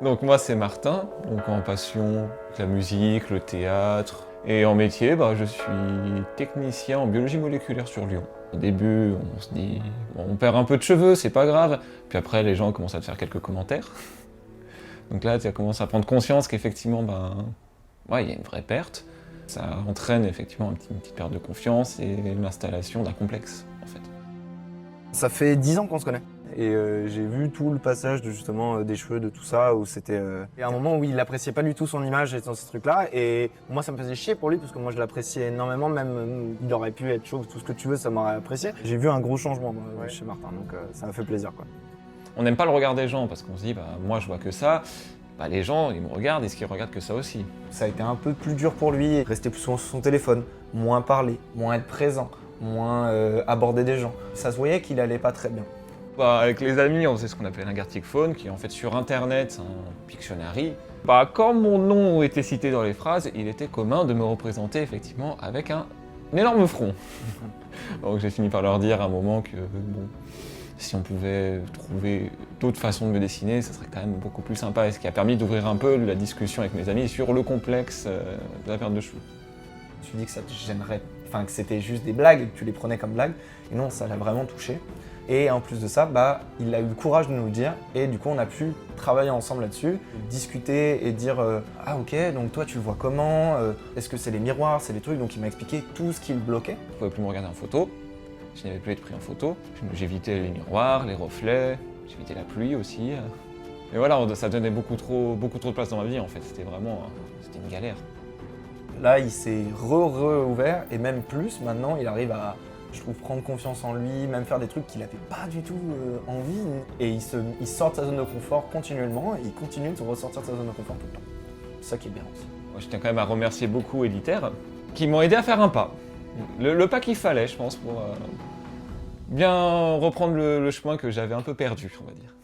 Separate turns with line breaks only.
Donc moi c'est Martin, donc en passion, la musique, le théâtre. Et en métier, je suis technicien en biologie moléculaire sur Lyon. Au début, on se dit, bon, on perd un peu de cheveux, c'est pas grave. Puis après, les gens commencent à te faire quelques commentaires. Donc là, tu commences à prendre conscience qu'effectivement, il y a une vraie perte. Ça entraîne effectivement une petite perte de confiance et l'installation d'un complexe, en fait.
Ça fait 10 ans qu'on se connaît. Et j'ai vu tout le passage de justement des cheveux, de tout ça, où c'était... Il y a un moment où il appréciait pas du tout son image et dans ces trucs-là, et moi ça me faisait chier pour lui, parce que moi je l'appréciais énormément, même il aurait pu être chauve, tout ce que tu veux, ça m'aurait apprécié. J'ai vu un gros changement chez Martin, donc ça m'a fait plaisir, quoi.
On n'aime pas le regard des gens, parce qu'on se dit, moi je vois que ça, les gens ils me regardent, est-ce qu'ils regardent que ça aussi?
Ça a été un peu plus dur pour lui, rester plus souvent sur son téléphone, moins parler, moins être présent, moins aborder des gens. Ça se voyait qu'il allait pas très bien.
Avec les amis, on faisait ce qu'on appelle un Gartic Phone, qui est en fait sur internet un Pictionary. Quand mon nom était cité dans les phrases, il était commun de me représenter effectivement avec un énorme front. Donc j'ai fini par leur dire à un moment que si on pouvait trouver d'autres façons de me dessiner, ça serait quand même beaucoup plus sympa, et ce qui a permis d'ouvrir un peu la discussion avec mes amis sur le complexe de la perte de cheveux.
Tu dis que ça te gênerait, que c'était juste des blagues et que tu les prenais comme blagues, et non, ça l'a vraiment touché. Et en plus de ça, il a eu le courage de nous le dire, et du coup on a pu travailler ensemble là-dessus, discuter et dire ah ok, donc toi tu le vois comment, est-ce que c'est les miroirs, c'est les trucs, donc il m'a expliqué tout ce qui le bloquait.
Je ne pouvais plus me regarder en photo, je n'avais plus été pris en photo, j'évitais les miroirs, les reflets, j'évitais la pluie aussi. Et voilà, ça donnait beaucoup trop de place dans ma vie en fait, c'était une galère.
Là il s'est re-ouvert, et même plus, maintenant il arrive à, je trouve, prendre confiance en lui, même faire des trucs qu'il n'avait pas du tout envie. Et il sort de sa zone de confort continuellement, et il continue de ressortir de sa zone de confort tout le temps. C'est ça qui est bien aussi.
Moi, je tiens quand même à remercier beaucoup Elitaire, qui m'ont aidé à faire un pas. Le pas qu'il fallait, je pense, pour bien reprendre le chemin que j'avais un peu perdu, on va dire.